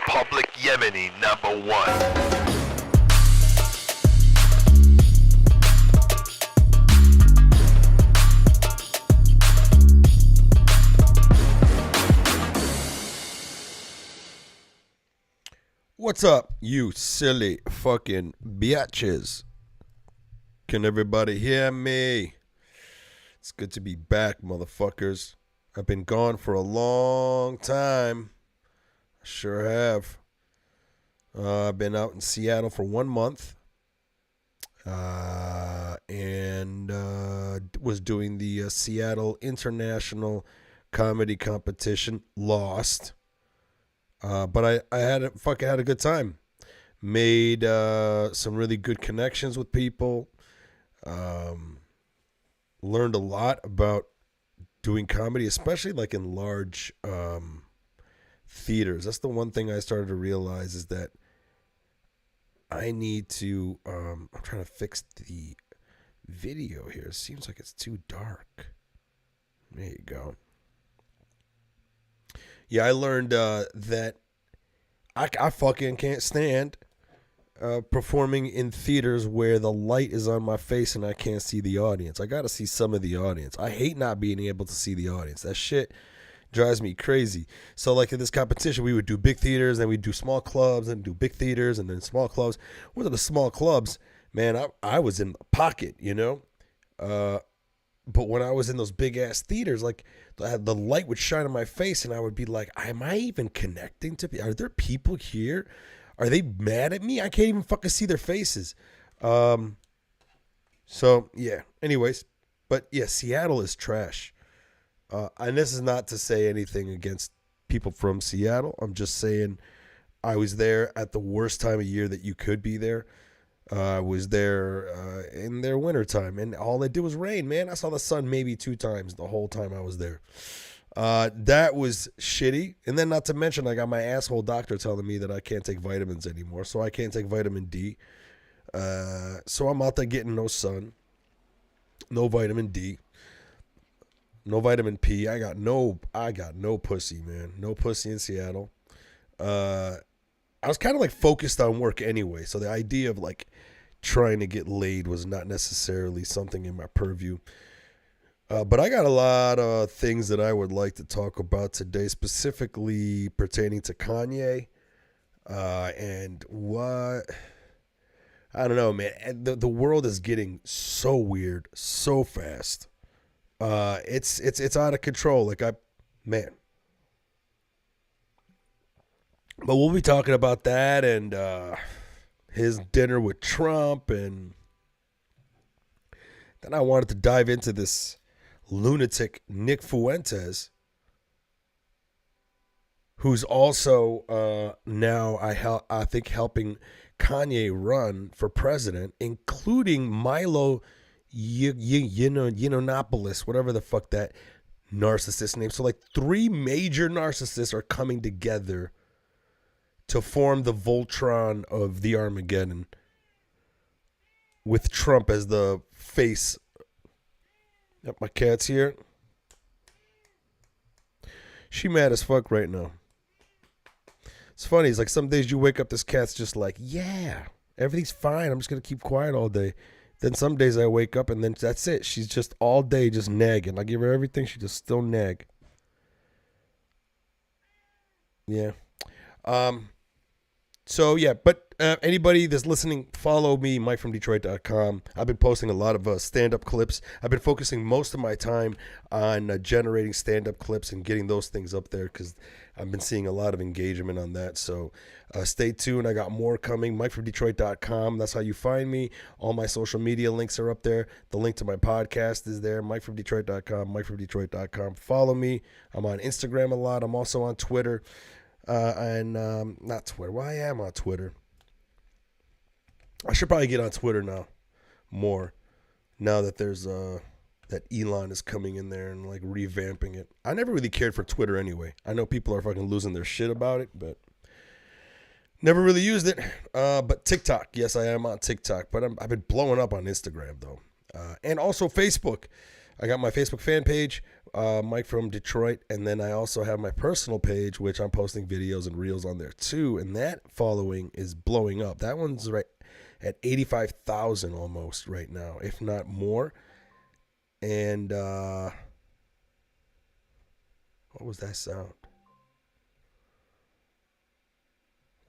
Public Yemeni #1. What's up, you silly fucking bitches? Can everybody hear me? It's good to be back, motherfuckers. I've been gone for a long time. I sure have. I've been out in Seattle for 1 month. And was doing the Seattle International Comedy Competition. Lost. But I had a good time. Made some really good connections with people. Learned a lot about doing comedy, especially like in large theaters. That's the one thing I started to realize is that I need to. I'm trying to fix the video here. It seems like it's too dark. There you go. Yeah, I learned that I fucking can't stand performing in theaters where the light is on my face and I can't see the audience. I got to see some of the audience. I hate not being able to see the audience. That shit drives me crazy. So like in this competition, we would do big theaters, then we'd do small clubs, and do big theaters, and then small clubs. One of the small clubs, man, I was in the pocket, you know? But when I was in those big-ass theaters, like, the light would shine on my face, and I would be like, am I even connecting to people? Are there people here? Are they mad at me? I can't even fucking see their faces. So, yeah. Anyways. But, yeah, Seattle is trash. And this is not to say anything against people from Seattle. I'm just saying I was there at the worst time of year that you could be there. I was there in their wintertime, and all they did was rain, man. I saw the sun maybe 2 times the whole time I was there. That was shitty. And then not to mention, I got my asshole doctor telling me that I can't take vitamins anymore, so I can't take vitamin D. So I'm out there getting no sun, no vitamin D, no vitamin P. I got no pussy, man. No pussy in Seattle. I was kind of like focused on work anyway, so the idea of like trying to get laid was not necessarily something in my purview. But I got a lot of things that I would like to talk about today, specifically pertaining to Kanye and what, I don't know, man. The world is getting so weird so fast. It's out of control. Man. But we'll be talking about that and his dinner with Trump. And then I wanted to dive into this lunatic Nick Fuentes, who's also now, I think, helping Kanye run for president, including Milo Yiannopoulos, whatever the fuck that narcissist name. So like 3 major narcissists are coming together to form the Voltron of the Armageddon, with Trump as the face. Yep, my cat's here. She mad as fuck right now. It's funny. It's like some days you wake up, this cat's just like, yeah, everything's fine. I'm just going to keep quiet all day. Then some days I wake up and then that's it. She's just all day just nagging. I give her everything. She just still nag. Yeah. So, yeah, but anybody that's listening, follow me, MikeFromDetroit.com. I've been posting a lot of stand-up clips. I've been focusing most of my time on generating stand-up clips and getting those things up there because I've been seeing a lot of engagement on that. So stay tuned. I got more coming, MikeFromDetroit.com. That's how you find me. All my social media links are up there. The link to my podcast is there, MikeFromDetroit.com, MikeFromDetroit.com. Follow me. I'm on Instagram a lot. I'm also on Twitter. Not Twitter. Well, I am on Twitter. I should probably get on Twitter now more. Now that there's that Elon is coming in there and like revamping it. I never really cared for Twitter anyway. I know people are fucking losing their shit about it, but never really used it. But TikTok, yes, I am on TikTok, but I've been blowing up on Instagram though, and also Facebook. I got my Facebook fan page, Mike from Detroit, and then I also have my personal page, which I'm posting videos and reels on there too, and that following is blowing up. That one's right at 85,000 almost right now, if not more. And what was that sound?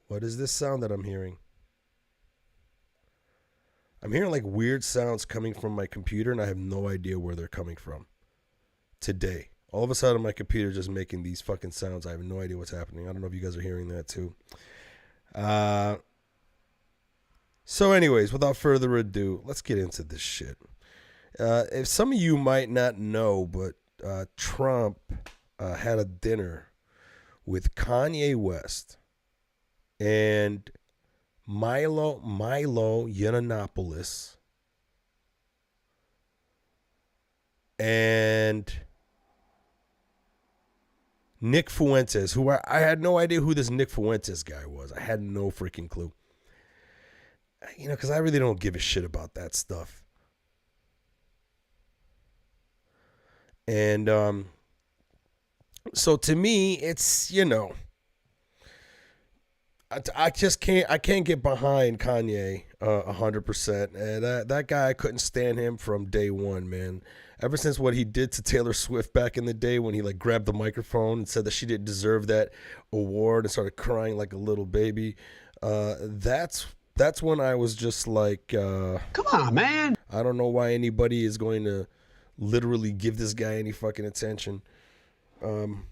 What is this sound that I'm hearing? I'm hearing like weird sounds coming from my computer, and I have no idea where they're coming from today. All of a sudden, my computer just making these fucking sounds. I have no idea what's happening. I don't know if you guys are hearing that too. So anyways, without further ado, let's get into this shit. If some of you might not know, but Trump had a dinner with Kanye West and Milo Yiannopoulos and Nick Fuentes, who I had no idea who this Nick Fuentes guy was. I had no freaking clue. You know, because I really don't give a shit about that stuff. And so to me, it's, you know, I can't get behind Kanye 100%. And that guy, I couldn't stand him from day one, man. Ever since what he did to Taylor Swift back in the day when he like grabbed the microphone and said that she didn't deserve that award and started crying like a little baby. That's when I was just like, come on, man. I don't know why anybody is going to literally give this guy any fucking attention. I'm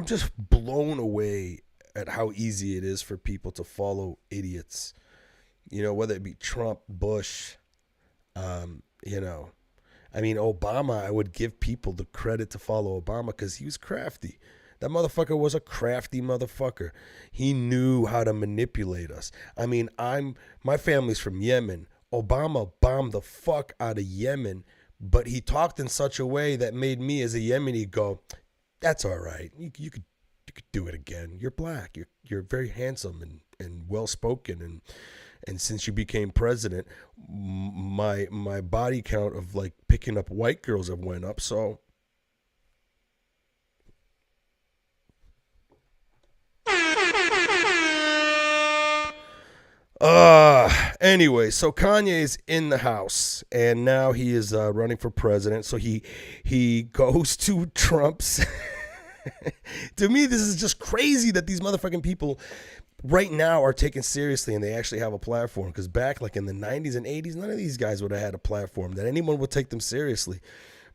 just blown away at how easy it is for people to follow idiots, you know, whether it be Trump, Bush, you know, I mean, Obama, I would give people the credit to follow Obama because he was crafty. That motherfucker was a crafty motherfucker. He knew how to manipulate us. I mean, my family's from Yemen. Obama bombed the fuck out of Yemen, but he talked in such a way that made me as a Yemeni go, that's all right. You could do it again. You're black. You're very handsome and well-spoken. And since you became president, my body count of like picking up white girls have went up. So anyway, so Kanye's in the house and now he is running for president. So he goes to Trump's. To me, this is just crazy that these motherfucking people right now are taken seriously and they actually have a platform. Because back like in the 90s and 80s, none of these guys would have had a platform that anyone would take them seriously.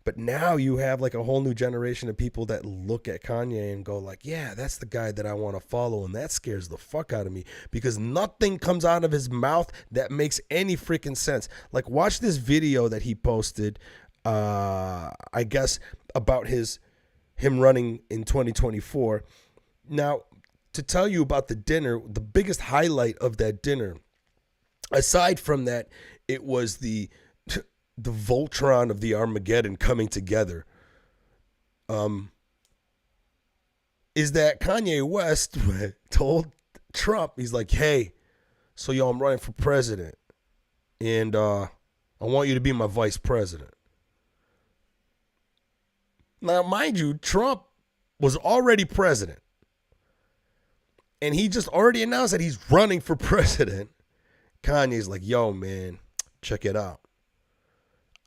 But now you have like a whole new generation of people that look at Kanye and go like, yeah, that's the guy that I want to follow. And that scares the fuck out of me because nothing comes out of his mouth that makes any freaking sense. Like watch this video that he posted, I guess, about him running in 2024. Now, to tell you about the dinner, the biggest highlight of that dinner, aside from that, it was the Voltron of the Armageddon coming together, is that Kanye West told Trump, he's like, hey, so yo, I'm running for president, and I want you to be my vice president. Now, mind you, Trump was already president. And he just already announced that he's running for president. Kanye's like, yo, man, check it out.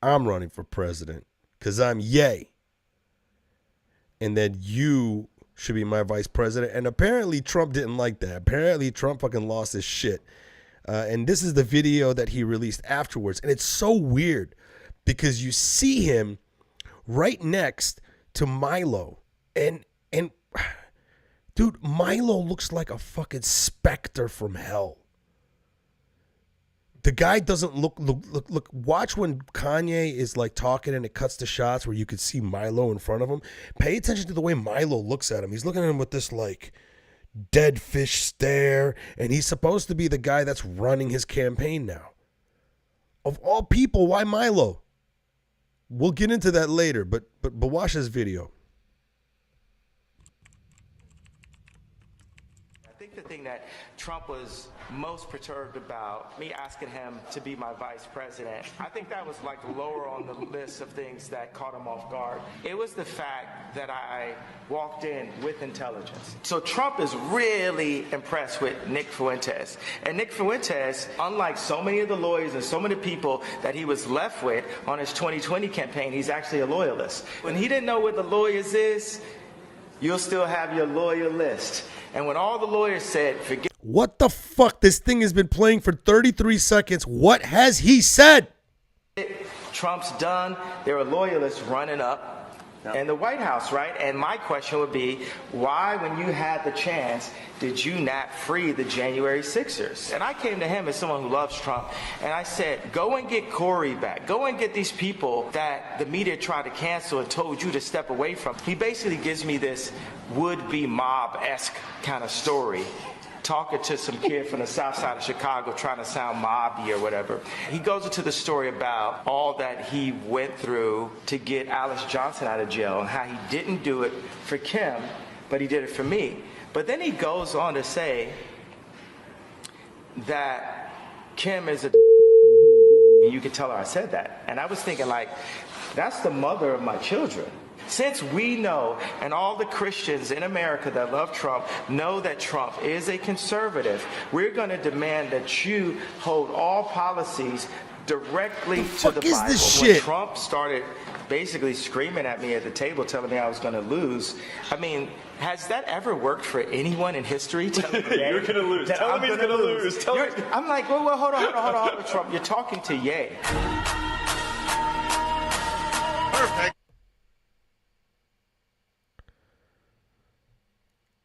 I'm running for president because I'm Ye. And then you should be my vice president. And apparently Trump didn't like that. Apparently Trump fucking lost his shit. And this is the video that he released afterwards. And it's so weird because you see him right next to Milo. And dude, Milo looks like a fucking specter from hell. The guy doesn't look. Watch when Kanye is like talking and it cuts to shots where you could see Milo in front of him. Pay attention to the way Milo looks at him. He's looking at him with this like dead fish stare, and he's supposed to be the guy that's running his campaign now. Of all people, why Milo? We'll get into that later, but watch this video. thing that Trump was most perturbed about, me asking him to be my vice president. I think that was like lower on the list of things that caught him off guard. It was the fact that I walked in with intelligence. So Trump is really impressed with Nick Fuentes. And Nick Fuentes, unlike so many of the lawyers and so many people that he was left with on his 2020 campaign, he's actually a loyalist. When he didn't know what the lawyers is, you'll still have your lawyer list. And when all the lawyers said, forget. What the fuck? This thing has been playing for 33 seconds. What has he said? Trump's done. There are loyalists running up in the White House, right? And my question would be, why, when you had the chance, did you not free the January 6ers? And I came to him as someone who loves Trump, and I said, go and get Corey back. Go and get these people that the media tried to cancel and told you to step away from. He basically gives me this would-be mob-esque kind of story, talking to some kid from the south side of Chicago trying to sound mobby or whatever. He goes into the story about all that he went through to get Alice Johnson out of jail and how he didn't do it for Kim, but he did it for me. But then he goes on to say that Kim is a and you can tell her I said that. And I was thinking, like, that's the mother of my children. Since we know, and all the Christians in America that love Trump know that Trump is a conservative, we're going to demand that you hold all policies directly to the Bible. This shit? When Trump started basically screaming at me at the table, telling me I was going to lose, I mean, has that ever worked for anyone in history? You're going to lose. Tell him he's going to lose. I'm like, well, hold on, Trump. You're talking to Ye. Perfect.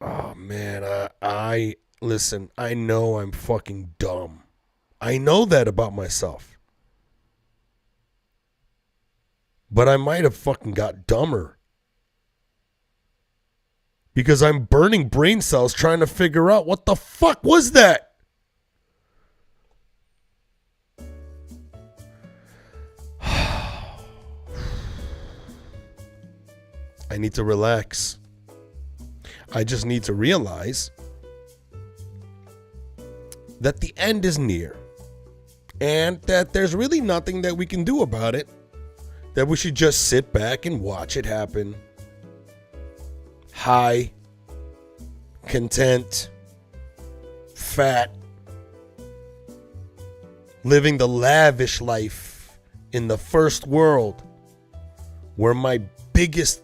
Oh, man, I listen, I know I'm fucking dumb. I know that about myself. But I might have fucking got dumber. Because I'm burning brain cells trying to figure out what the fuck was that? I need to relax. I just need to realize that the end is near and that there's really nothing that we can do about it, that we should just sit back and watch it happen. High, content, fat, living the lavish life in the first world, where my biggest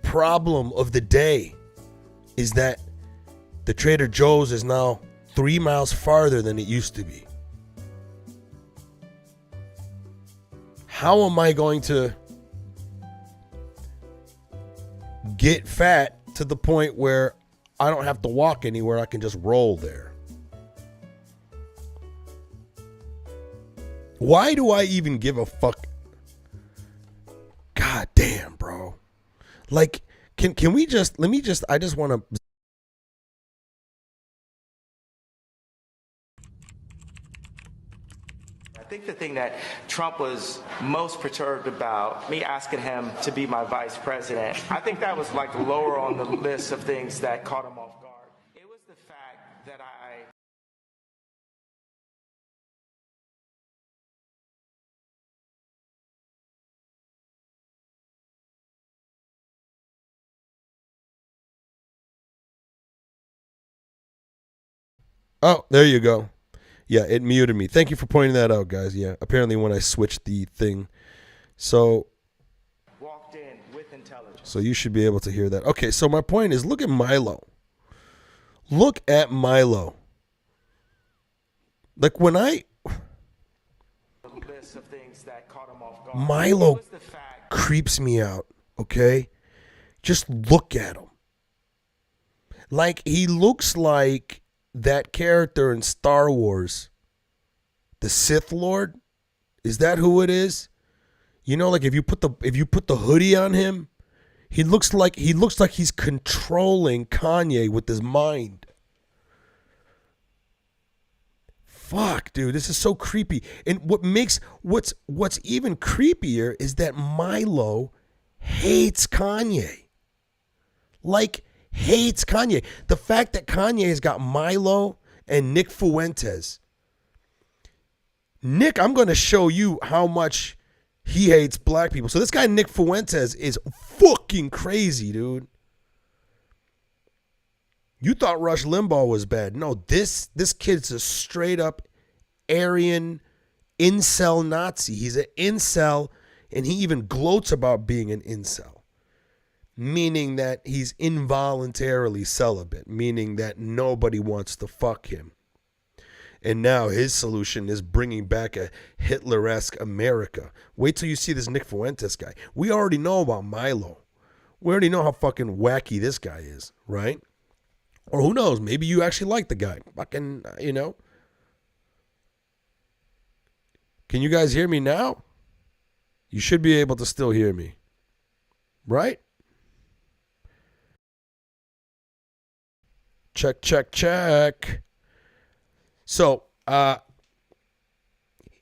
problem of the day is that the Trader Joe's is now 3 miles farther than it used to be. How am I going to get fat to the point where I don't have to walk anywhere, I can just roll there? Why do I even give a fuck? God damn, bro. Like, Can we just, I just want to. I think the thing that Trump was most perturbed about, me asking him to be my vice president, I think that was like lower on the list of things that caught him off guard. It was the fact that I Oh, there you go. Yeah, it muted me. Thank you for pointing that out, guys. Yeah, apparently when I switched the thing. So walked in with intelligence. So you should be able to hear that. Okay, so my point is, look at Milo. Look at Milo. Like when I... List of things that caught him off guard. Milo creeps me out, okay? Just look at him. Like, he looks like that character in Star Wars, the Sith Lord. Is that who it is? You know, like if you put the hoodie on him, he looks like he's controlling Kanye with his mind. Fuck, dude, this is so creepy. And what's even creepier is that Milo hates Kanye. Like, hates Kanye. The fact that Kanye has got Milo and Nick Fuentes. Nick, I'm going to show you how much he hates black people. So this guy Nick Fuentes is fucking crazy, dude. You thought Rush Limbaugh was bad. No, this kid's a straight up Aryan incel Nazi. He's an incel, and he even gloats about being an incel, meaning that he's involuntarily celibate, meaning that nobody wants to fuck him. And now his solution is bringing back a Hitler-esque America. Wait till you see this Nick Fuentes guy. We already know about Milo. We already know how fucking wacky this guy is, right? Or who knows, maybe you actually like the guy. Fucking, you know. Can you guys hear me now? You should be able to still hear me. Right? Check, check, check. So,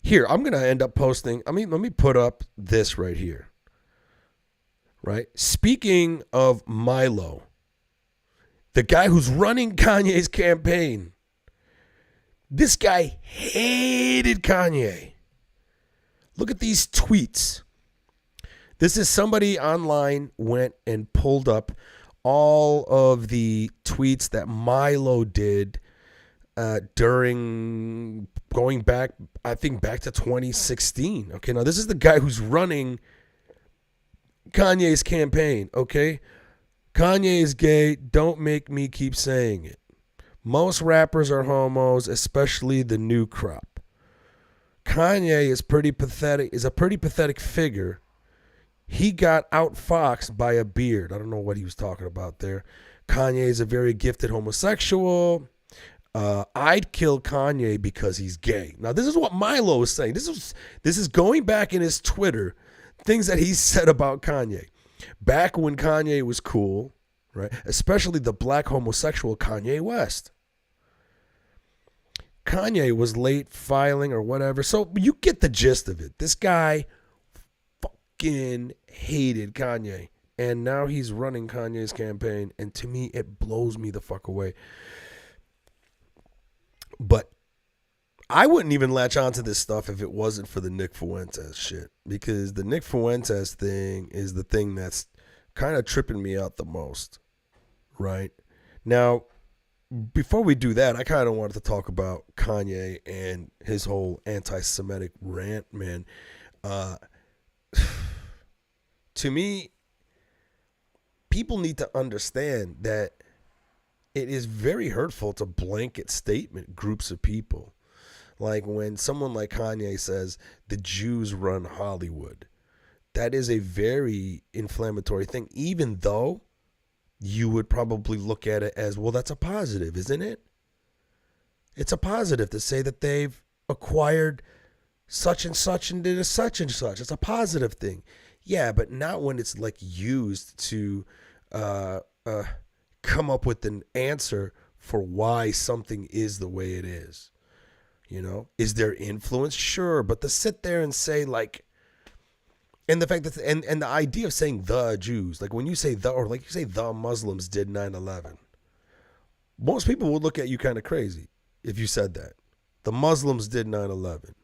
here, I'm going to end up posting. Let me put up this right here. Right? Speaking of Milo, the guy who's running Kanye's campaign, this guy hated Kanye. Look at these tweets. This is somebody online went and pulled up all of the tweets that Milo did during going back, I think back to 2016. Okay, now this is the guy who's running Kanye's campaign. Okay, Kanye is gay. Don't make me keep saying it. Most rappers are homos, especially the new crop. Kanye is a pretty pathetic figure. He got outfoxed by a beard. I don't know what he was talking about there. Kanye is a very gifted homosexual. I'd kill Kanye because he's gay. Now, this is what Milo is saying. This is going back in his Twitter, things that he said about Kanye. Back when Kanye was cool, right? Especially the black homosexual Kanye West. Kanye was late filing or whatever. So you get the gist of it. This guy fucking hated Kanye. And now he's running Kanye's campaign. And to me, it blows me the fuck away. But I wouldn't even latch onto this stuff if it wasn't for the Nick Fuentes shit. Because the Nick Fuentes thing is the thing that's kind of tripping me out the most. Right? Now, before we do that, I kind of wanted to talk about Kanye and his whole anti-Semitic rant, man. To me, people need to understand that it is very hurtful to blanket statement groups of people. Like when someone like Kanye says, the Jews run Hollywood. That is a very inflammatory thing, even though you would probably look at it as, well, that's a positive, isn't it? It's a positive to say that they've acquired such and such and did a such and such. It's a positive thing. Yeah, but not when it's like used to come up with an answer for why something is the way it is. You know, is there influence? Sure, but to sit there and say like, and the fact that, and the idea of saying the Jews, like when you say the, or like you say the Muslims did 9/11, most people would look at you kind of crazy if you said that. The Muslims did 9/11.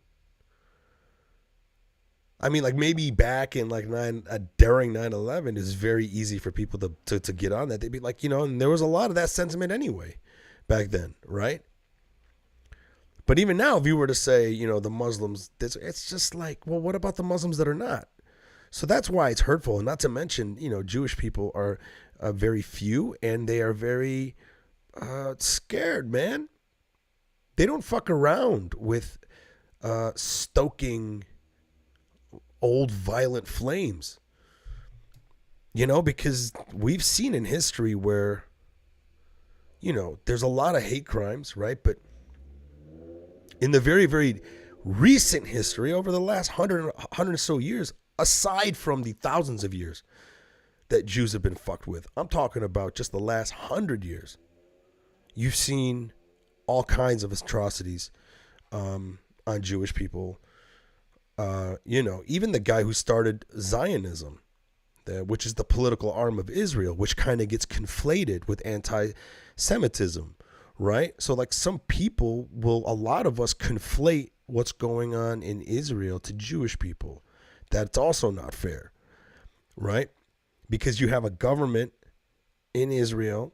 I mean, like maybe back in like during 9/11 is very easy for people to get on that. They'd be like, you know, and there was a lot of that sentiment anyway back then, right? But even now, if you were to say, you know, the Muslims, it's just like, well, what about the Muslims that are not? So that's why it's hurtful. And not to mention, you know, Jewish people are very few and they are very scared, man. They don't fuck around with stoking old violent flames, you know, because we've seen in history where, you know, there's a lot of hate crimes, right? But in the very, very recent history, over the last 100 or so years, aside from the thousands of years that Jews have been fucked with, I'm talking about just the last 100 years, you've seen all kinds of atrocities on Jewish people. You know, even the guy who started Zionism, which is the political arm of Israel, which kind of gets conflated with anti-Semitism, right? So like some people a lot of us conflate what's going on in Israel to Jewish people. That's also not fair, right? Because you have a government in Israel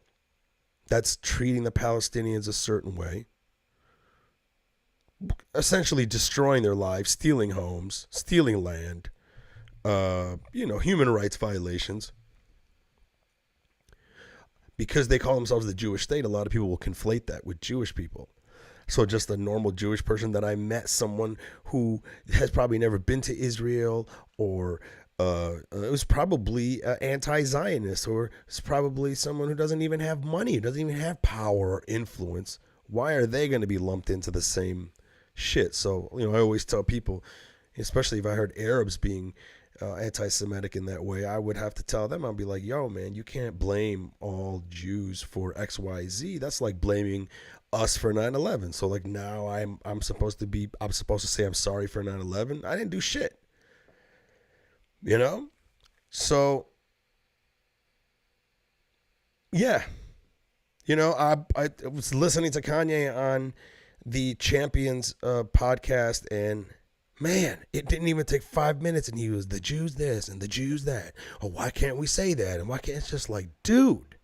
that's treating the Palestinians a certain way, essentially destroying their lives, stealing homes, stealing land, human rights violations. Because they call themselves the Jewish state, a lot of people will conflate that with Jewish people. So just a normal Jewish person that I met, someone who has probably never been to Israel, or it was probably anti-Zionist, or it's probably someone who doesn't even have money, doesn't even have power or influence. Why are they going to be lumped into the same shit? So, I always tell people, especially if I heard Arabs being anti-Semitic in that way, I would have to tell them, I'll be like, yo, man, you can't blame all Jews for XYZ. That's like blaming us for 9/11. So like now I'm supposed to say I'm sorry for 9/11. I didn't do shit. So yeah. I was listening to Kanye on the Champions podcast, and man, it didn't even take 5 minutes, and he was the Jews this and the Jews that. Oh, why can't we say that? And why can't it's just like, dude,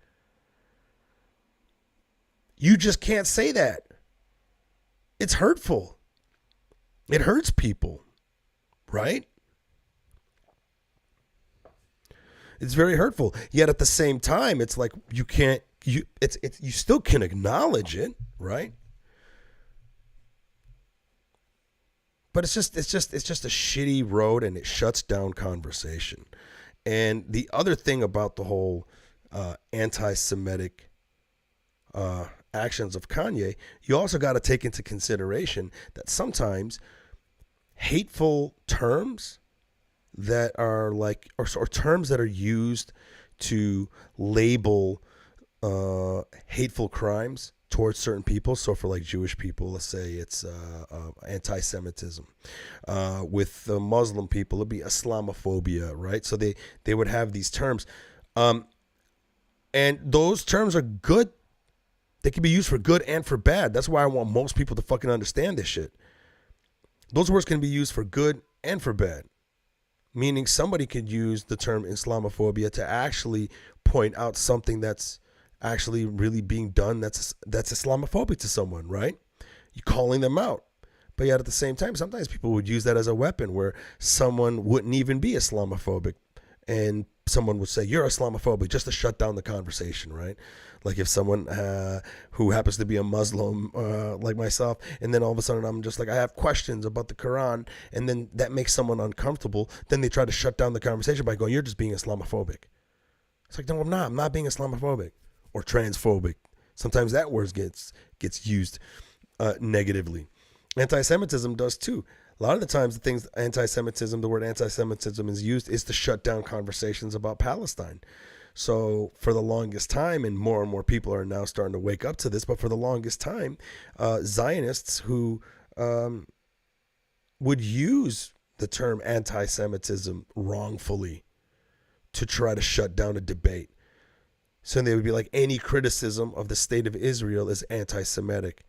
you just can't say that. It's hurtful. It hurts people, right? It's very hurtful. Yet at the same time, it's like you still can acknowledge it, right? But it's just a shitty road, and it shuts down conversation. And the other thing about the whole anti-Semitic actions of Kanye, you also got to take into consideration that sometimes hateful terms that are like, or terms that are used to label hateful crimes towards certain people. So for like Jewish people, let's say it's anti-Semitism. With the Muslim people, it'd be Islamophobia, right? So they would have these terms. And those terms are good. They can be used for good and for bad. That's why I want most people to fucking understand this shit. Those words can be used for good and for bad. Meaning somebody could use the term Islamophobia to actually point out something that's actually really being done that's Islamophobic to someone, right? You're calling them out. But yet at the same time, sometimes people would use that as a weapon where someone wouldn't even be Islamophobic, and someone would say, you're Islamophobic, just to shut down the conversation, right? Like if someone who happens to be a Muslim like myself, and then all of a sudden I'm just like, I have questions about the Quran, and then that makes someone uncomfortable, then they try to shut down the conversation by going, you're just being Islamophobic. It's like, no, I'm not being Islamophobic or transphobic. Sometimes that word gets used negatively. Anti-Semitism does too. A lot of the times the word anti-Semitism is used is to shut down conversations about Palestine. So for the longest time, and more people are now starting to wake up to this, but for the longest time, Zionists who would use the term anti-Semitism wrongfully to try to shut down a debate. So they would be like, any criticism of the state of Israel is anti-Semitic.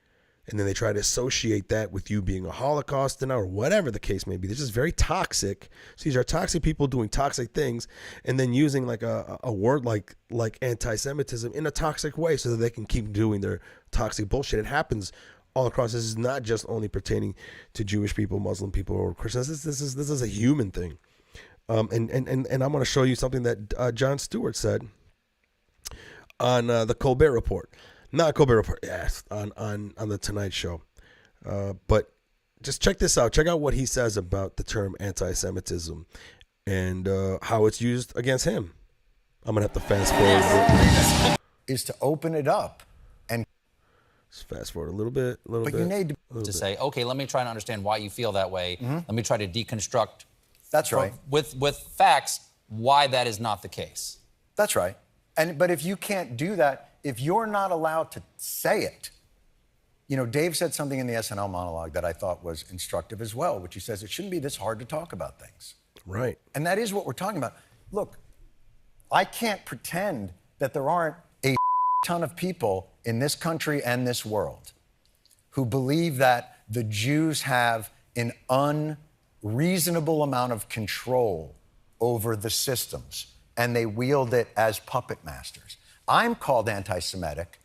And then they try to associate that with you being a Holocaust denier or whatever the case may be. This is very toxic. So these are toxic people doing toxic things, and then using like a word like anti-Semitism in a toxic way so that they can keep doing their toxic bullshit. It happens all across. This is not just only pertaining to Jewish people, Muslim people, or Christians. This is a human thing. And I'm going to show you something that Jon Stewart said on the Colbert Report. Not Colbert Report, yes, on the Tonight Show. But just check this out. Check out what he says about the term anti-Semitism and how it's used against him. I'm going to have to fast forward. Is to open it up and just fast forward a little bit. You need to say, okay, let me try and understand why you feel that way. Mm-hmm. Let me try to deconstruct. That's right. With facts, why that is not the case. That's right. But if you can't do that, if you're not allowed to say it, Dave said something in the SNL monologue that I thought was instructive as well, which he says it shouldn't be this hard to talk about things. Right. And that is what we're talking about. Look, I can't pretend that there aren't a ton of people in this country and this world who believe that the Jews have an unreasonable amount of control over the systems and they wield it as puppet masters. I'm called anti-Semitic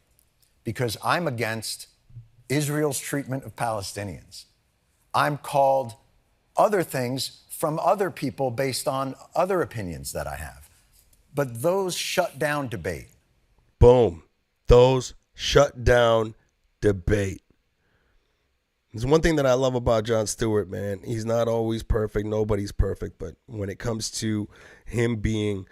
because I'm against Israel's treatment of Palestinians. I'm called other things from other people based on other opinions that I have. But those shut down debate. Boom. Those shut down debate. There's one thing that I love about Jon Stewart, man. He's not always perfect. Nobody's perfect. But when it comes to him being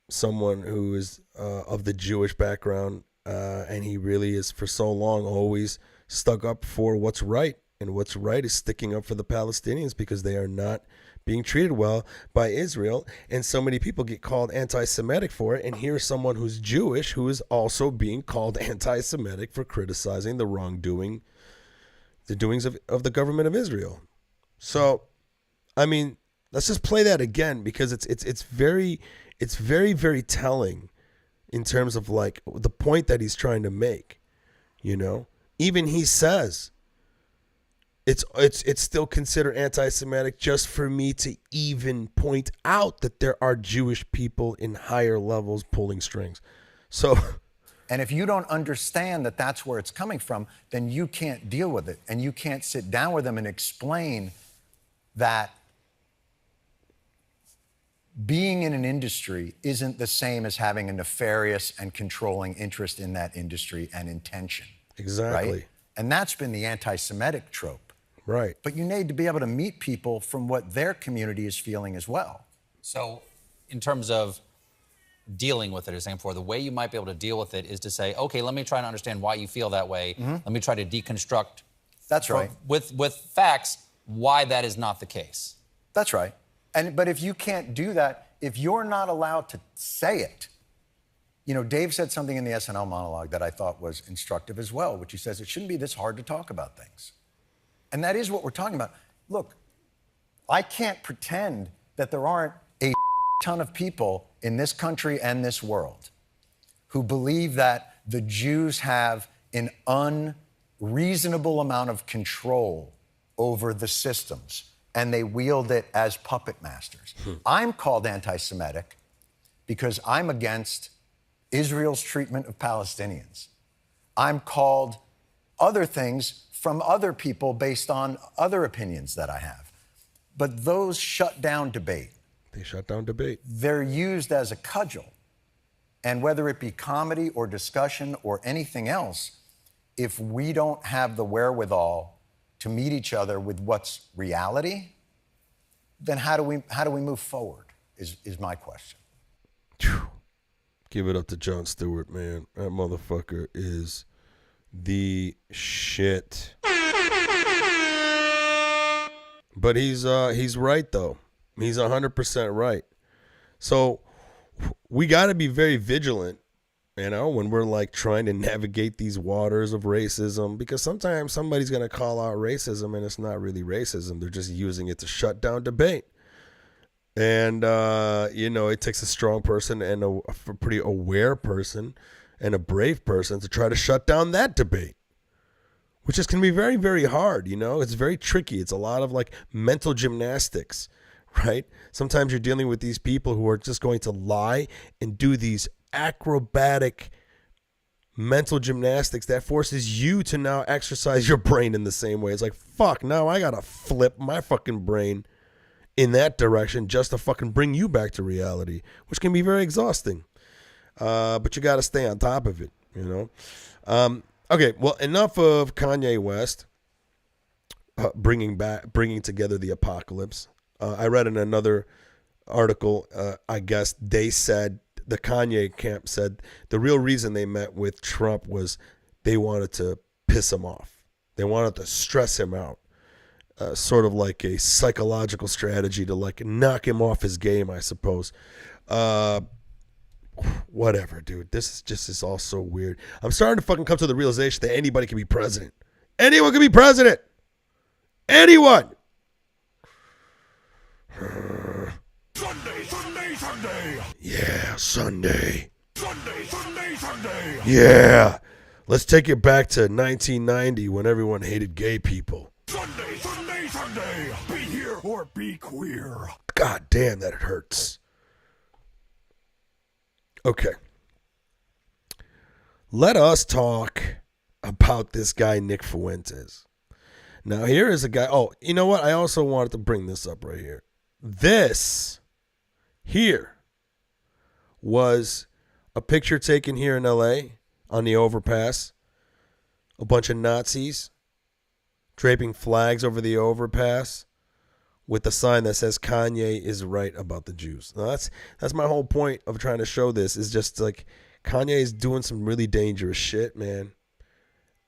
someone who is of the Jewish background, and he really is for so long always stuck up for what's right. And what's right is sticking up for the Palestinians because they are not being treated well by Israel. And so many people get called anti-Semitic for it. And here's someone who's Jewish who is also being called anti-Semitic for criticizing the wrongdoing, the doings of the government of Israel. So, I mean, let's just play that again because it's very, very telling in terms of like the point that he's trying to make. You know, even he says it's still considered anti-Semitic just for me to even point out that there are Jewish people in higher levels pulling strings. So, and if you don't understand that that's where it's coming from, then you can't deal with it. And you can't sit down with them and explain that being in an industry isn't the same as having a nefarious and controlling interest in that industry and intention. Exactly. Right? And that's been the anti-Semitic trope. Right. But you need to be able to meet people from what their community is feeling as well. So in terms of dealing with it, as saying, for the way you might be able to deal with it is to say, okay, let me try and understand why you feel that way. Mm-hmm. Let me try to deconstruct. That's right. With facts, why that is not the case. That's right. But if you can't do that, if you're not allowed to say it, you know, Dave said something in the SNL monologue that I thought was instructive as well, which he says it shouldn't be this hard to talk about things. And that is what we're talking about. Look, I can't pretend that there aren't a ton of people in this country and this world who believe that the Jews have an unreasonable amount of control over the systems and they wield it as puppet masters. I'm called anti-Semitic because I'm against Israel's treatment of Palestinians. I'm called other things from other people based on other opinions that I have. But those shut down debate. They shut down debate. They're used as a cudgel. And whether it be comedy or discussion or anything else, if we don't have the wherewithal to meet each other with what's reality, then how do we move forward is my question. Give it up to Jon Stewart, man. That motherfucker is the shit. But he's right though. He's 100% right. So we got to be very vigilant, you know, when we're like trying to navigate these waters of racism, because sometimes somebody's going to call out racism and it's not really racism. They're just using it to shut down debate. And, you know, it takes a strong person and a pretty aware person and a brave person to try to shut down that debate, which is can be very, very hard. You know, it's very tricky. It's a lot of like mental gymnastics, right? Sometimes you're dealing with these people who are just going to lie and do these acrobatic mental gymnastics that forces you to now exercise your brain in the same way. It's like, fuck, now I got to flip my fucking brain in that direction just to fucking bring you back to reality, which can be very exhausting. But you got to stay on top of it, you know? Okay, well, enough of Kanye West bringing together the apocalypse. I read in another article, I guess they said, the Kanye camp said the real reason they met with Trump was they wanted to piss him off. They wanted to stress him out. Sort of like a psychological strategy to like knock him off his game, I suppose. Whatever, dude. This is all so weird. I'm starting to fucking come to the realization that anybody can be president. Anyone can be president. Anyone. Sundays Sunday. Yeah, Sunday. Sunday. Yeah. Let's take it back to 1990 when everyone hated gay people. Sunday. Be here or be queer. God damn, that it hurts. Okay. Let us talk about this guy, Nick Fuentes. Now, here is a guy. Oh, you know what? I also wanted to bring this up right here. This here was a picture taken here in LA on the overpass. A bunch of Nazis draping flags over the overpass with the sign that says Kanye is right about the Jews. Now, that's my whole point of trying to show this, is just like Kanye is doing some really dangerous shit, man.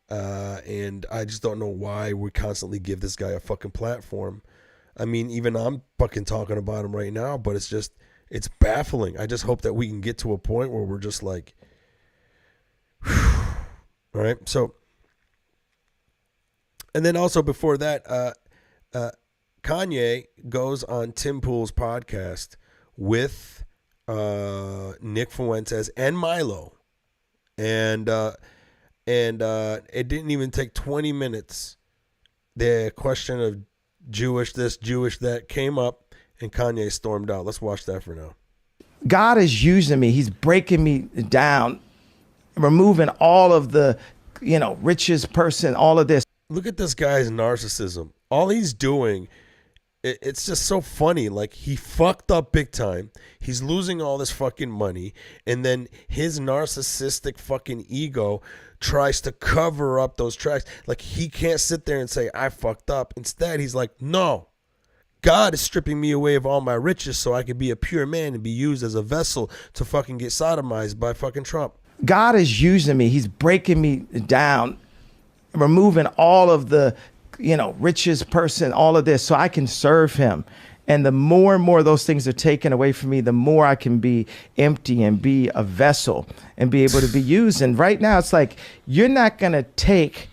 And I just don't know why we constantly give this guy a fucking platform. I mean, even I'm fucking talking about him right now, but it's baffling. I just hope that we can get to a point where we're just like, whew. All right. So, and then also before that, Kanye goes on Tim Pool's podcast with Nick Fuentes and Milo, and it didn't even take 20 minutes. The question of Jewish this, Jewish that came up, and Kanye stormed out. Let's watch that for now. God is using me. He's breaking me down, removing all of the, richest person, all of this. Look at this guy's narcissism. All he's doing, it's just so funny. Like, he fucked up big time. He's losing all this fucking money. And then his narcissistic fucking ego tries to cover up those tracks. Like, he can't sit there and say, I fucked up. Instead, he's like, no. God is stripping me away of all my riches so I can be a pure man and be used as a vessel to fucking get sodomized by fucking Trump. God is using me. He's breaking me down, removing all of the, richest person, all of this, so I can serve him. And the more and more those things are taken away from me, the more I can be empty and be a vessel and be able to be used. And right now, it's like, you're not going to take,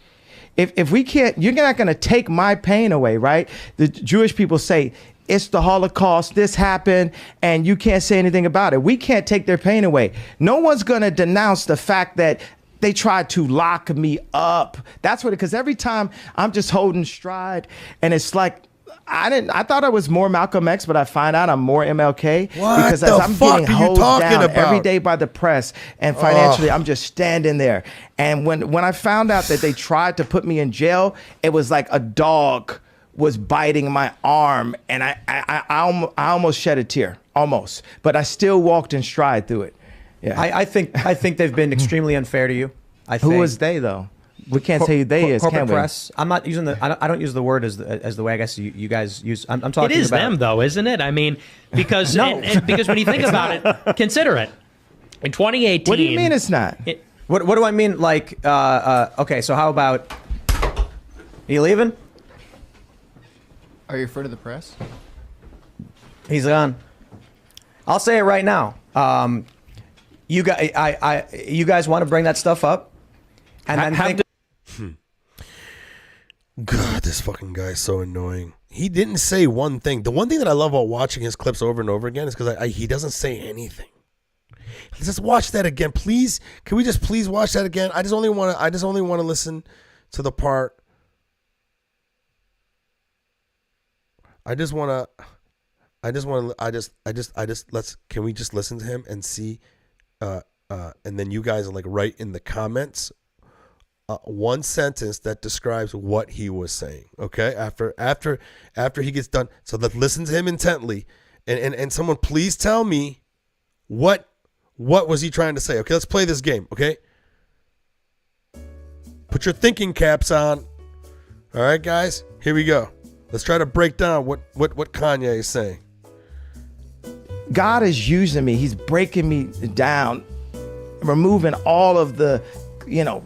if we can't, you're not going to take my pain away, right? The Jewish people say, it's the Holocaust, this happened, and you can't say anything about it. We can't take their pain away. No one's going to denounce the fact that they tried to lock me up. That's what, because every time I'm just holding stride, and it's like, I thought I was more Malcolm X, but I find out I'm more MLK. What because the as I'm fuck getting are you hosed talking down about? every day by the press and financially, I'm just standing there. And when I found out that they tried to put me in jail, it was like a dog was biting my arm, and I almost shed a tear, almost. But I still walked in stride through it. Yeah. I think they've been extremely unfair to you. Who was they though? We can't say who they is, corporate can we? press. I'm not using the. I don't use the word as the way I guess you guys use. I'm talking. It is about them though, isn't it? I mean, because No. and because when you think about it, consider it. In 2018. What do you mean it's not? What do I mean? Like, okay, so how about? Are you leaving? Are you afraid of the press? He's gone. I'll say it right now. You guys want to bring that stuff up, and then think. God, this fucking guy is so annoying. He didn't say one thing. The one thing that I love about watching his clips over and over again is because he doesn't say anything. Let's just watch that again, please. Can we just please watch that again? I just only want to listen to the part. Can we just listen to him and see, and then you guys like write in the comments one sentence that describes what he was saying. Okay, after he gets done, so let's listen to him intently, and someone please tell me what was he trying to say. Okay, let's play this game. Okay, put your thinking caps on. All right, guys, here we go. Let's try to break down what Kanye is saying. God is using me. He's breaking me down, removing all of the,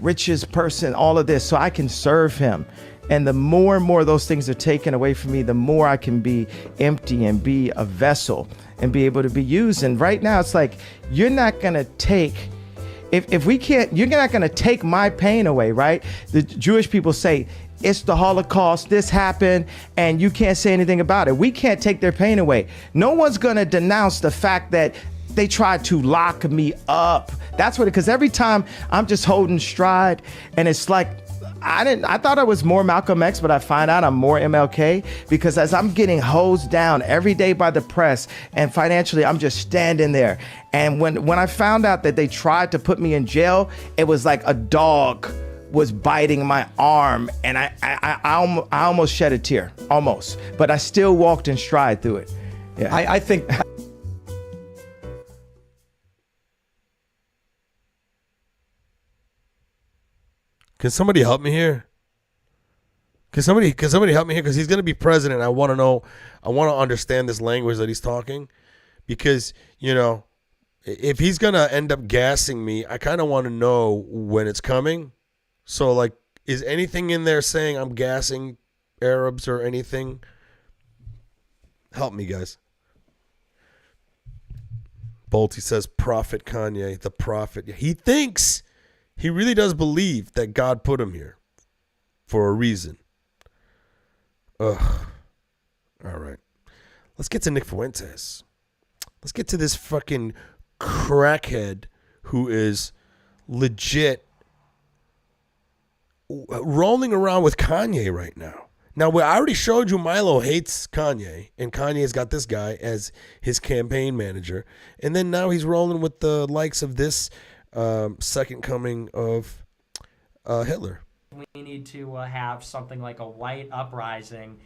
richest person, all of this, so I can serve him. And the more and more those things are taken away from me, the more I can be empty and be a vessel and be able to be used. And right now, it's like, you're not going to take, if we can't, you're not going to take my pain away, right? The Jewish people say, it's the Holocaust, this happened, and you can't say anything about it. We can't take their pain away. No one's gonna denounce the fact that they tried to lock me up. That's what, because every time I'm just holding stride, and it's like, I thought I was more Malcolm X, but I find out I'm more MLK, because as I'm getting hosed down every day by the press and financially, I'm just standing there. And when I found out that they tried to put me in jail, it was like a dog was biting my arm, and I almost shed a tear, almost, but I still walked in stride through it. Yeah, I think. Can somebody help me here? Can somebody help me here? Because he's going to be president. I want to know. I want to understand this language that he's talking, because if he's going to end up gassing me, I kind of want to know when it's coming. So, like, is anything in there saying I'm gassing Arabs or anything? Help me, guys. Bolty says, Prophet Kanye, the prophet. He really does believe that God put him here for a reason. Ugh. All right. Let's get to Nick Fuentes. Let's get to this fucking crackhead who is legit rolling around with Kanye right now. Now, I already showed you Milo hates Kanye, and Kanye's got this guy as his campaign manager. And then now he's rolling with the likes of this second coming of Hitler. We need to have something like a white uprising,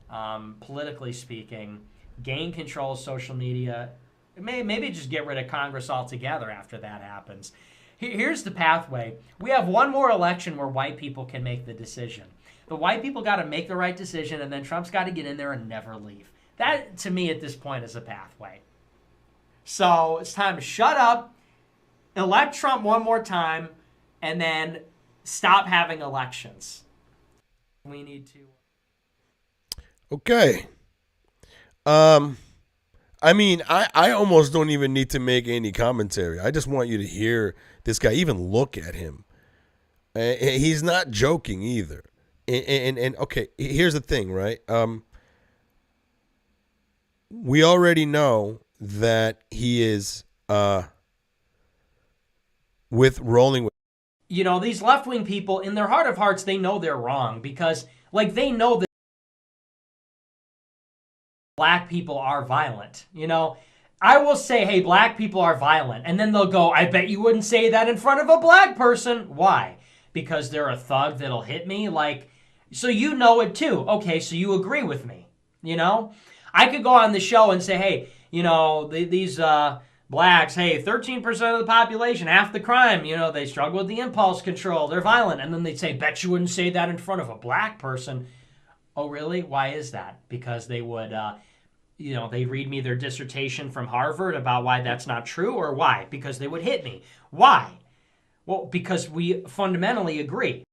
politically speaking, gain control of social media, maybe just get rid of Congress altogether after that happens. Here's the pathway. We have one more election where white people can make the decision. The white people got to make the right decision, and then Trump's got to get in there and never leave. That, to me, at this point, is a pathway. So it's time to shut up, elect Trump one more time, and then stop having elections. We need to. Okay. I mean, I almost don't even need to make any commentary. I just want you to hear this guy, even look at him. He's not joking either. And okay, here's the thing, right? We already know that he is with rolling with. These left-wing people, in their heart of hearts, they know they're wrong, because, like, they know that black people are violent. I will say, hey, black people are violent, and then they'll go, I bet you wouldn't say that in front of a black person. Why? Because they're a thug that'll hit me? Like, so you know it too. Okay, so you agree with me. I could go on the show and say, hey, these blacks, hey, 13% of the population, half the crime, they struggle with the impulse control, they're violent. And then they'd say, bet you wouldn't say that in front of a black person. Oh, really? Why is that? Because they would, they read me their dissertation from Harvard about why that's not true, or why? Because they would hit me. Why? Well, because we fundamentally agree.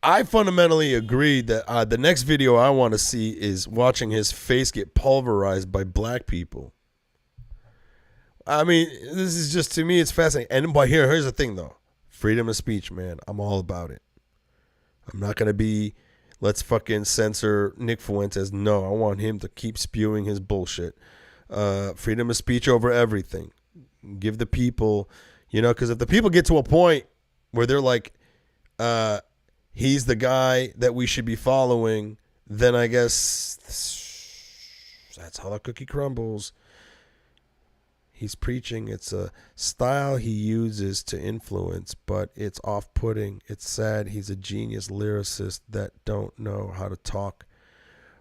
I fundamentally agree that the next video I want to see is watching his face get pulverized by black people. I mean, this is just, to me, it's fascinating. And but here's the thing, though. Freedom of speech, man. I'm all about it. I'm not going to be, let's fucking censor Nick Fuentes. No, I want him to keep spewing his bullshit. Freedom of speech over everything. Give the people, because if the people get to a point where they're like, he's the guy that we should be following, then I guess that's how the cookie crumbles. He's preaching. It's a style he uses to influence, but it's off-putting. It's sad. He's a genius lyricist that don't know how to talk.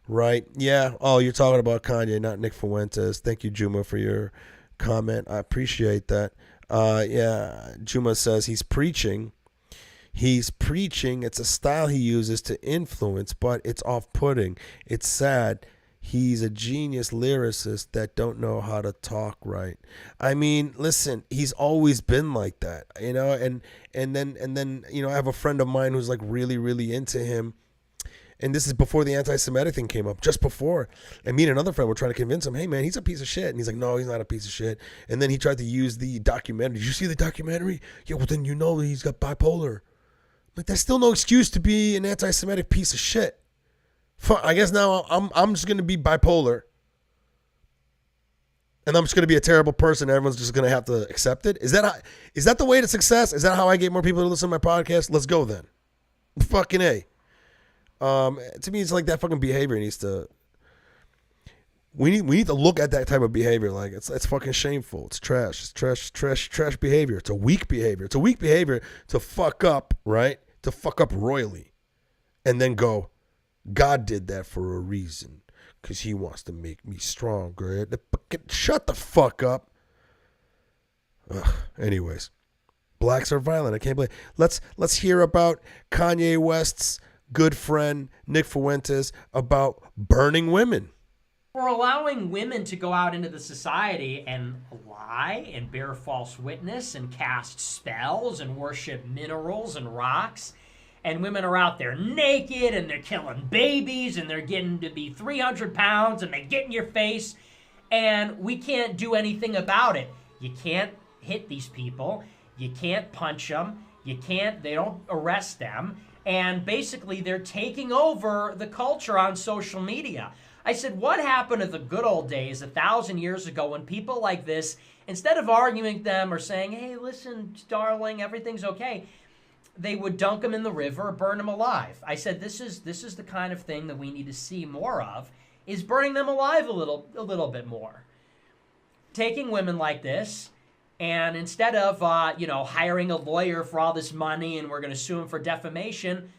Right? Yeah. Oh, you're talking about Kanye, not Nick Fuentes. Thank you, Juma, for your comment. I appreciate that. Yeah. Juma says he's preaching. He's preaching. It's a style he uses to influence, but it's off-putting. It's sad. He's a genius lyricist that don't know how to talk right. I mean, listen, he's always been like that, and then I have a friend of mine who's like really, really into him, And this is before the anti-Semitic thing came up, just before. And me and another friend were trying to convince him, hey, man, he's a piece of shit. And he's like, no, he's not a piece of shit. And then he tried to use the documentary. Did you see the documentary? Yeah, well, then you know he's got bipolar. Like, that's still no excuse to be an anti-Semitic piece of shit. I guess now I'm just going to be bipolar. And I'm just going to be a terrible person. Everyone's just going to have to accept it. Is that the way to success? Is that how I get more people to listen to my podcast? Let's go then. Fucking A. To me, it's like that fucking behavior needs to. We need to look at that type of behavior. Like it's fucking shameful. It's trash. It's trash behavior. It's a weak behavior. It's a weak behavior to fuck up, right? To fuck up royally, and then go, God did that for a reason, because He wants to make me stronger. Shut the fuck up. Anyways, blacks are violent. I can't believe. Let's hear about Kanye West's good friend Nick Fuentes about burning women. We're allowing women to go out into the society and lie and bear false witness and cast spells and worship minerals and rocks. And women are out there naked and they're killing babies and they're getting to be 300 pounds and they get in your face. And we can't do anything about it. You can't hit these people. You can't punch them. They don't arrest them. And basically, they're taking over the culture on social media. I said, what happened to the good old days 1,000 years ago when people like this, instead of arguing with them or saying, hey, listen, darling, everything's okay, they would dunk them in the river or burn them alive. I said, this is the kind of thing that we need to see more of, is burning them alive a little bit more. Taking women like this, and instead of, hiring a lawyer for all this money and we're going to sue him for defamation,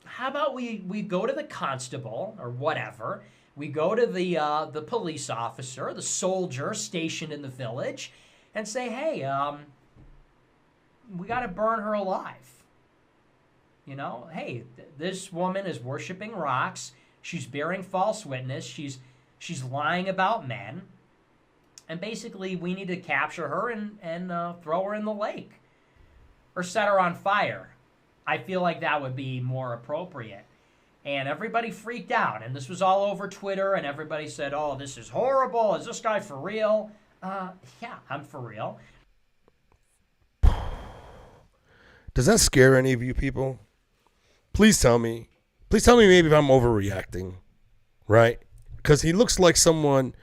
how about we go to the constable or whatever. We go to the police officer, the soldier stationed in the village, and say, hey, we got to burn her alive. Hey, this woman is worshiping rocks. She's bearing false witness. She's lying about men. And basically, we need to capture her and throw her in the lake. Or set her on fire. I feel like that would be more appropriate. And everybody freaked out. And this was all over Twitter. And everybody said, oh, this is horrible. Is this guy for real? Yeah, I'm for real. Does that scare any of you people? Please tell me. Please tell me maybe if I'm overreacting. Right? Because he looks like someone...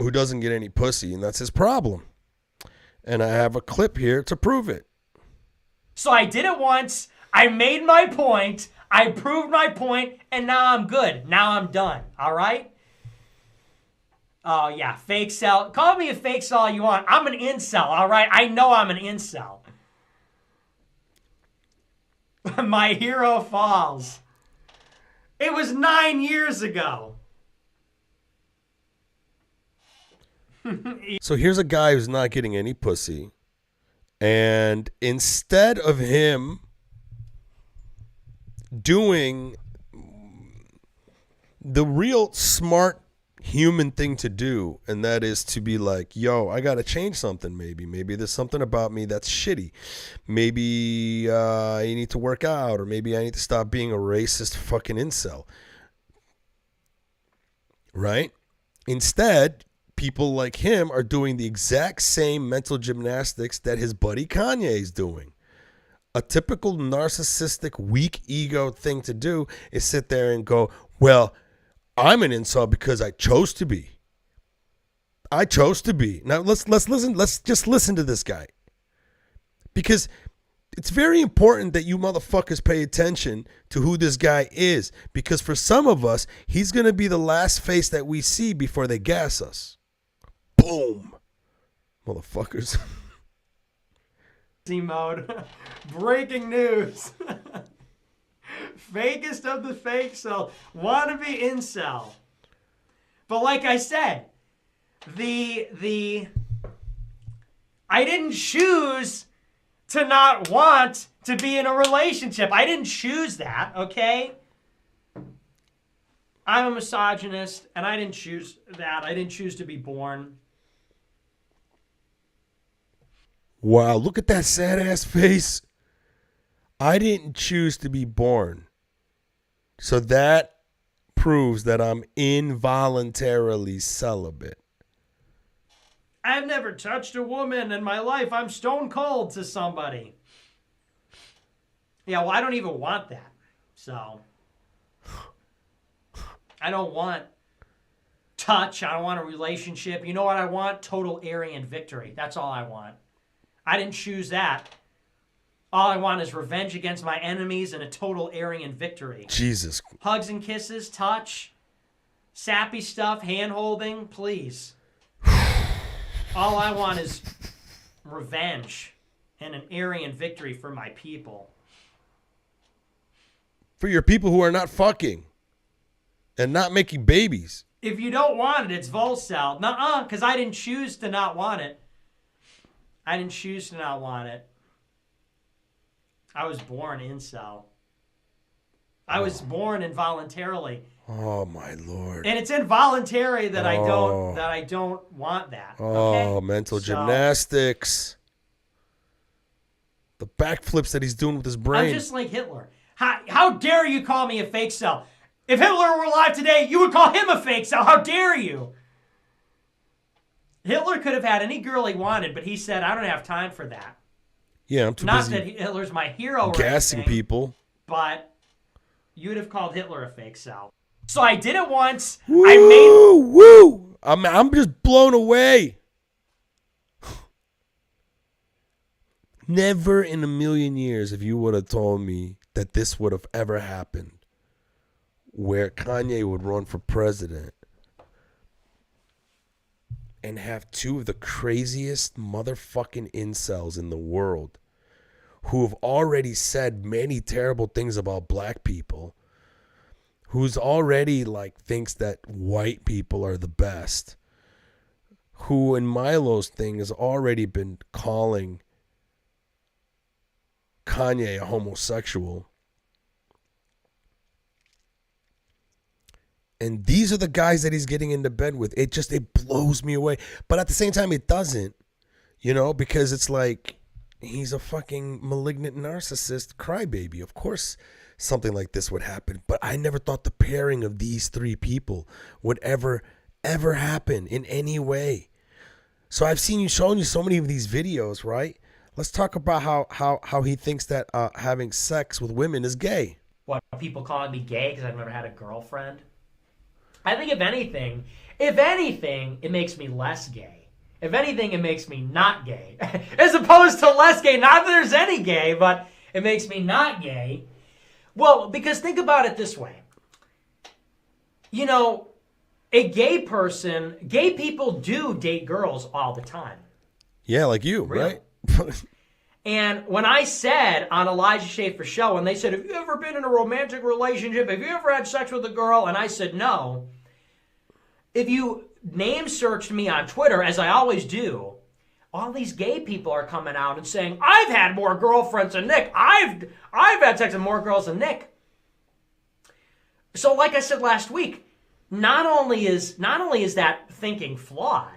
who doesn't get any pussy, and that's his problem. And I have a clip here to prove it. So I did it once, I made my point, I proved my point, and now I'm good. Now I'm done, all right? Oh, yeah, fake cell. Call me a fake cell all you want. I'm an incel, all right? I know I'm an incel. My hero falls. It was 9 years ago. So here's a guy who's not getting any pussy, and instead of him doing the real smart human thing to do, and that is to be like, yo, I gotta change something. Maybe there's something about me that's shitty. Maybe I need to work out, or maybe I need to stop being a racist fucking incel. Right? Instead, people like him are doing the exact same mental gymnastics that his buddy Kanye is doing. A typical narcissistic, weak ego thing to do is sit there and go, well, I'm an incel because I chose to be. I chose to be. Now let's listen. Let's just listen to this guy, because it's very important that you motherfuckers pay attention to who this guy is, because for some of us, he's going to be the last face that we see before they gas us. Boom. Motherfuckers. Mode. Breaking news. Fakest of the fake cell. Wannabe incel. But like I said, I didn't choose to not want to be in a relationship. I didn't choose that, okay? I'm a misogynist, and I didn't choose that. I didn't choose to be born. Wow, look at that sad ass face. I didn't choose to be born. So that proves that I'm involuntarily celibate. I've never touched a woman in my life. I'm stone cold to somebody. Yeah, well, I don't even want that. So, I don't want touch. I don't want a relationship. You know what I want? Total Aryan victory. That's all I want. I didn't choose that. All I want is revenge against my enemies and a total Aryan victory. Jesus. Hugs and kisses, touch, sappy stuff, hand-holding, please. All I want is revenge and an Aryan victory for my people. For your people who are not fucking and not making babies. If you don't want it, it's Volcel. Nuh-uh, because I didn't choose to not want it. I didn't choose to not want it. I was born incel. I was born involuntarily. Oh my Lord. And it's involuntary that I don't want that. Okay? Oh, mental gymnastics. The backflips that he's doing with his brain. I'm just like Hitler. How dare you call me a fake cell? If Hitler were alive today, you would call him a fake cell. How dare you? Hitler could have had any girl he wanted, but he said, I don't have time for that. Yeah, I'm too Not busy that Hitler's my hero or gassing anything, people. But you would have called Hitler a fake cell. So I did it once. Woo! I'm just blown away. Never in a million years if you would have told me that this would have ever happened, where Kanye would run for president and have two of the craziest motherfucking incels in the world who have already said many terrible things about black people, who's already thinks that white people are the best, who in Milo's thing has already been calling Kanye a homosexual. And these are the guys that he's getting into bed with. It blows me away. But at the same time, it doesn't, because it's like he's a fucking malignant narcissist crybaby. Of course, something like this would happen. But I never thought the pairing of these three people would ever happen in any way. So I've shown you so many of these videos, right? Let's talk about how he thinks that having sex with women is gay. What, people calling me gay because I've never had a girlfriend? I think if anything, it makes me less gay. If anything, it makes me not gay. As opposed to less gay. Not that there's any gay, but it makes me not gay. Well, because think about it this way. A gay people do date girls all the time. Yeah, like you, Really? right? And when I said on Elijah Schaefer's show, and they said, have you ever been in a romantic relationship? Have you ever had sex with a girl? And I said, no. If you name searched me on Twitter, as I always do, all these gay people are coming out and saying, I've had more girlfriends than Nick. I've had sex with more girls than Nick. So like I said last week, not only is that thinking flawed,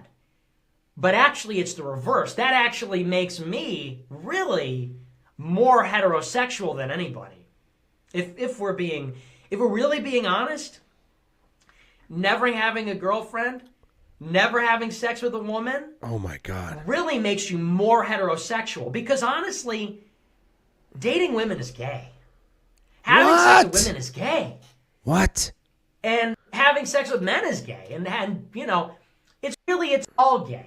but actually it's the reverse. That actually makes me really more heterosexual than anybody. If we're really being honest, never having a girlfriend, never having sex with a woman, oh my God, really makes you more heterosexual. Because honestly, dating women is gay. Having sex with women is gay. What? And having sex with men is gay. And it's all gay.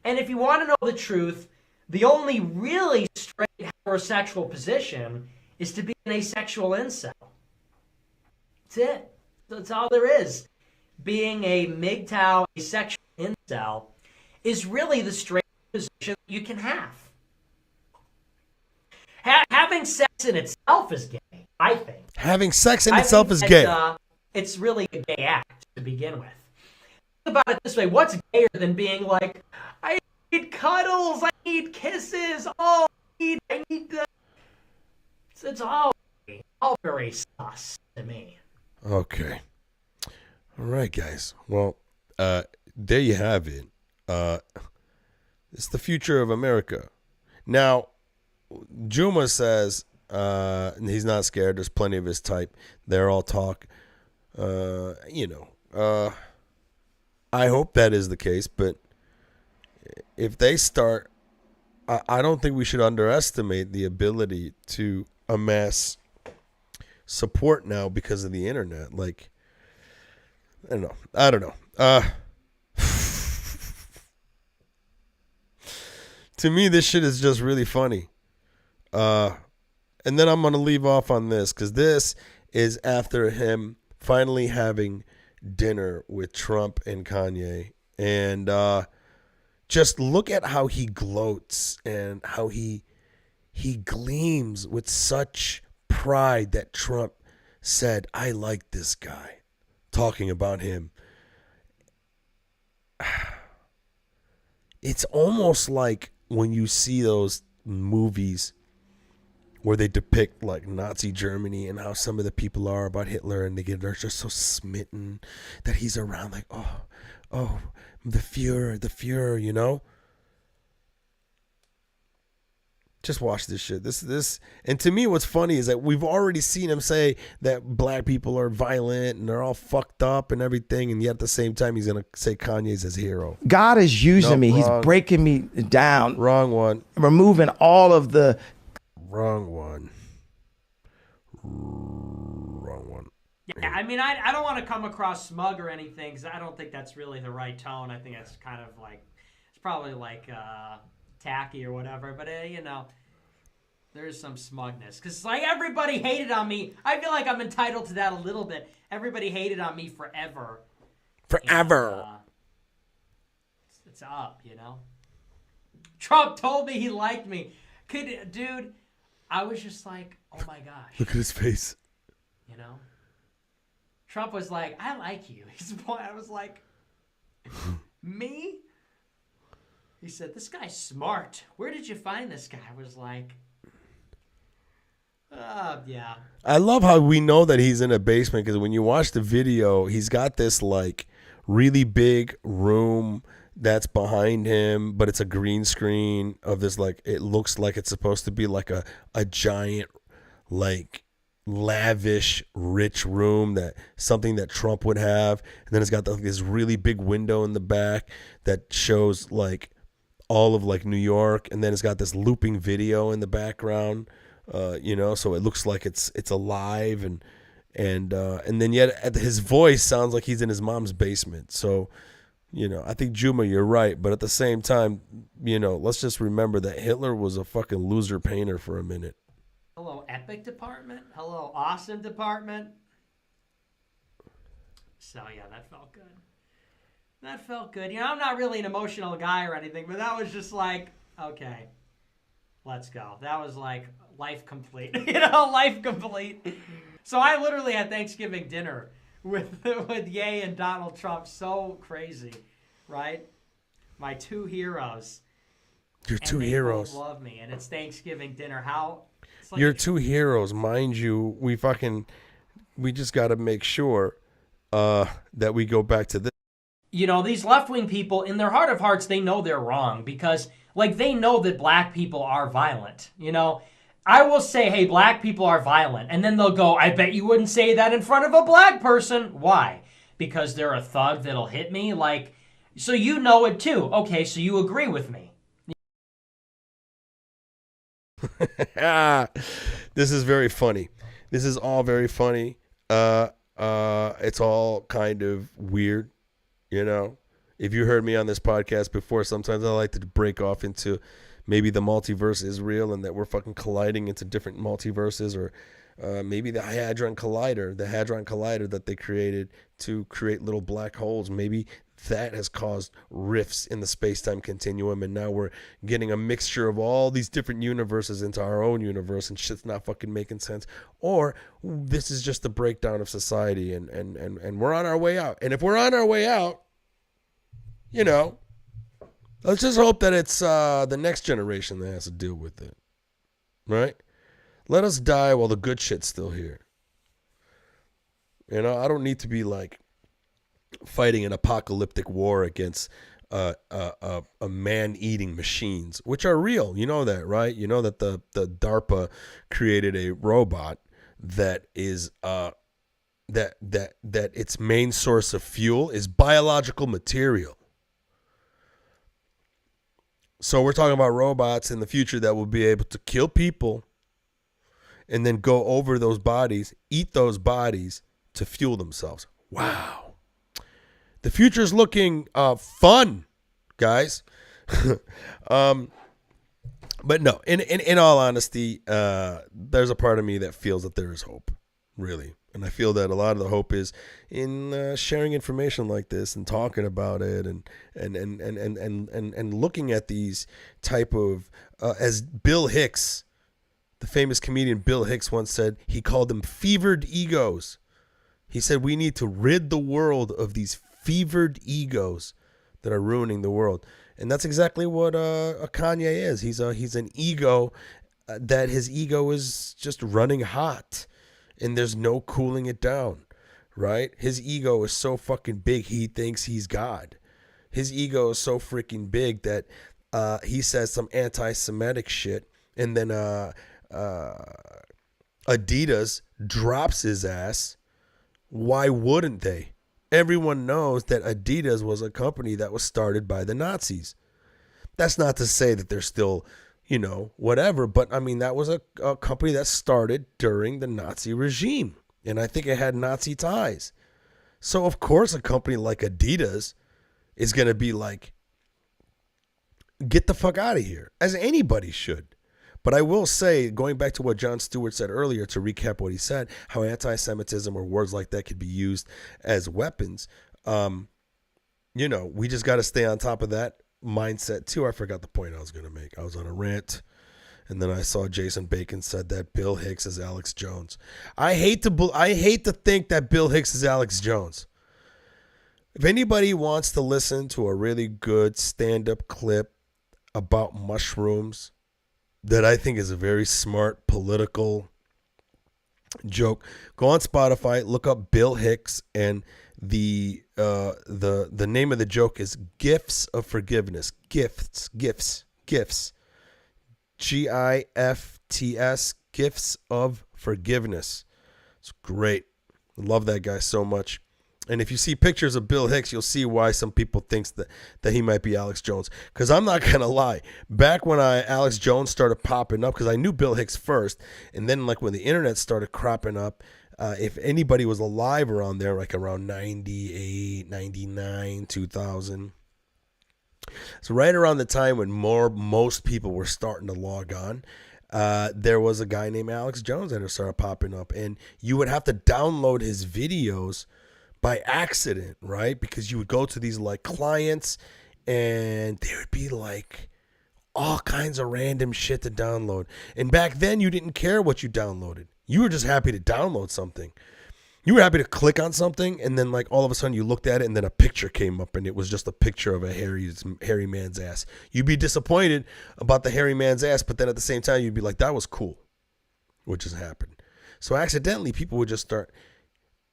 And if you want to know the truth, the only really straight heterosexual position is to be an asexual incel. That's it. That's all there is. Being a MGTOW asexual incel is really the straight position you can have. Having sex in itself is gay, I think. Having sex in itself is gay. It's really a gay act to begin with. Think about it this way. What's gayer than being like, I need cuddles, I need kisses, I need the... It's all very sus to me. Okay. All right, guys. Well, there you have it. It's the future of America. Now, Juma says And he's not scared. There's plenty of his type. They're all talk. I hope that is the case, but if they start, I don't think we should underestimate the ability to amass support now because of the internet. Like, I don't know. To me, this shit is just really funny. And then I'm going to leave off on this because this is after him finally having dinner with Trump and Kanye. And just look at how he gloats and how he gleams with such pride that Trump said, I like this guy, talking about him. It's almost like when you see those movies where they depict like Nazi Germany and how some of the people are about Hitler, and they're just so smitten that he's around, like, oh, the Fuhrer, you know? Just watch this shit. This, and to me, what's funny is that we've already seen him say that black people are violent and they're all fucked up and everything, and yet at the same time, he's gonna say Kanye's his hero. God is using me. Wrong. He's breaking me down. Wrong one. Removing all of the. Wrong one. Wrong one. Yeah, I mean, I don't want to come across smug or anything, because I don't think that's really the right tone. I think that's kind of like, it's probably like tacky or whatever, but you know, there's some smugness. Because like everybody hated on me. I feel like I'm entitled to that a little bit. Everybody hated on me forever. Forever. And, it's up, you know? Trump told me he liked me. Dude, I was just like, oh my gosh. Look at his face. You know? Trump was like, I like you. I was like, me? He said, this guy's smart. Where did you find this guy? I was like, yeah. I love how we know that he's in a basement, because when you watch the video, he's got this like really big room that's behind him, but it's a green screen of this, like, it looks like it's supposed to be like a giant, like, lavish, rich room, that something that Trump would have. And then it's got this really big window in the back that shows like all of like New York, and then it's got this looping video in the background, you know, so it looks like it's alive, and then yet his voice sounds like he's in his mom's basement. So, you know, I think, Juma, you're right, but at the same time, you know, let's just remember that Hitler was a fucking loser painter for a minute. Hello, Epic Department. Hello, Awesome Department. So, yeah, that felt good. That felt good. You know, I'm not really an emotional guy or anything, but that was just like, okay, let's go. That was like life complete. You know, life complete. So I literally had Thanksgiving dinner with Ye and Donald Trump. So crazy, right? My two heroes. Your two heroes. Both love me, and it's Thanksgiving dinner. How? Like your two heroes, mind you. We just got to make sure that we go back to this. You know, these left-wing people, in their heart of hearts, they know they're wrong, because, like, they know that black people are violent. You know, I will say, hey, black people are violent, and then they'll go, I bet you wouldn't say that in front of a black person. Why? Because they're a thug that'll hit me? Like, so you know it too. Okay, so you agree with me. This is very funny. This is all very funny. It's all kind of weird. You know, if you heard me on this podcast before, sometimes I like to break off into maybe the multiverse is real and that we're fucking colliding into different multiverses, or maybe the Hadron Collider that they created to create little black holes. Maybe that has caused rifts in the space-time continuum, and now we're getting a mixture of all these different universes into our own universe, and shit's not fucking making sense. Or this is just the breakdown of society, and we're on our way out. And if we're on our way out, you know, let's just hope that it's the next generation that has to deal with it, right? Let us die while the good shit's still here. You know, I don't need to be like fighting an apocalyptic war against man-eating machines, which are real. You know that, right? You know that the DARPA created a robot that is that its main source of fuel is biological material. So we're talking about robots in the future that will be able to kill people and then go over those bodies, eat those bodies to fuel themselves. Wow. The future's looking fun, guys. But no, in all honesty, there's a part of me that feels that there is hope, really. And I feel that a lot of the hope is in sharing information like this and talking about it and looking at these type of, as Bill Hicks, the famous comedian Bill Hicks once said, he called them fevered egos. He said we need to rid the world of these fevered egos that are ruining the world. And that's exactly what a Kanye is. He's an ego that his ego is just running hot. And there's no cooling it down, right? His ego is so fucking big, he thinks he's God. His ego is so freaking big that he says some anti-Semitic shit, and then Adidas drops his ass. Why wouldn't they? Everyone knows that Adidas was a company that was started by the Nazis. That's not to say that they're still, you know, whatever. But, I mean, that was a company that started during the Nazi regime. And I think it had Nazi ties. So, of course, a company like Adidas is going to be like, get the fuck out of here, as anybody should. But I will say, going back to what Jon Stewart said earlier, to recap what he said, how anti-Semitism or words like that could be used as weapons. You know, we just got to stay on top of that mindset too. I forgot the point I was going to make. I was on a rant, and then I saw Jason Bacon said that Bill Hicks is Alex Jones. I hate to think that Bill Hicks is Alex Jones. If anybody wants to listen to a really good stand-up clip about mushrooms that I think is a very smart political joke, go on Spotify, look up Bill Hicks, and the name of the joke is Gifts of Forgiveness. Gifts. GIFTS, Gifts of Forgiveness. It's great. I love that guy so much. And if you see pictures of Bill Hicks, you'll see why some people think that he might be Alex Jones. Because I'm not going to lie. Back when Alex Jones started popping up, because I knew Bill Hicks first, and then like when the internet started cropping up, if anybody was alive around there, like around 98, 99, 2000. So right around the time when most people were starting to log on, there was a guy named Alex Jones that started popping up. And you would have to download his videos by accident, right? Because you would go to these like clients and there would be like all kinds of random shit to download. And back then you didn't care what you downloaded. You were just happy to download something. You were happy to click on something, and then like all of a sudden you looked at it and then a picture came up and it was just a picture of a hairy man's ass. You'd be disappointed about the hairy man's ass, but then at the same time you'd be like, that was cool, what just happened. So accidentally people would just start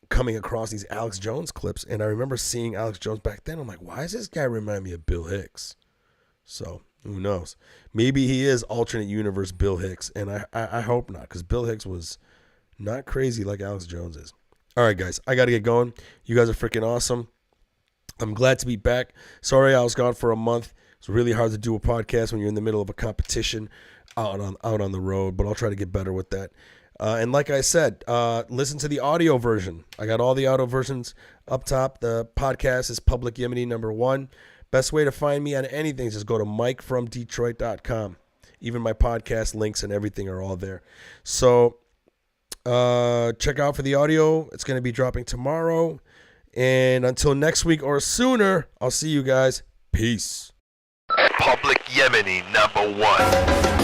coming across these Alex Jones clips, and I remember seeing Alex Jones back then. I'm like, why does this guy remind me of Bill Hicks? So who knows? Maybe he is alternate universe Bill Hicks, and I hope not, because Bill Hicks was not crazy like Alex Jones is. All right, guys, I got to get going. You guys are freaking awesome. I'm glad to be back. Sorry I was gone for a month. It's really hard to do a podcast when you're in the middle of a competition out on the road, but I'll try to get better with that. And like I said, listen to the audio version. I got all the audio versions up top. The podcast is Public Yemeni #1. Best way to find me on anything is just go to MikeFromDetroit.com. Even my podcast links and everything are all there. So check out for the audio. It's going to be dropping tomorrow. And until next week or sooner, I'll see you guys. Peace. Public Yemeni #1.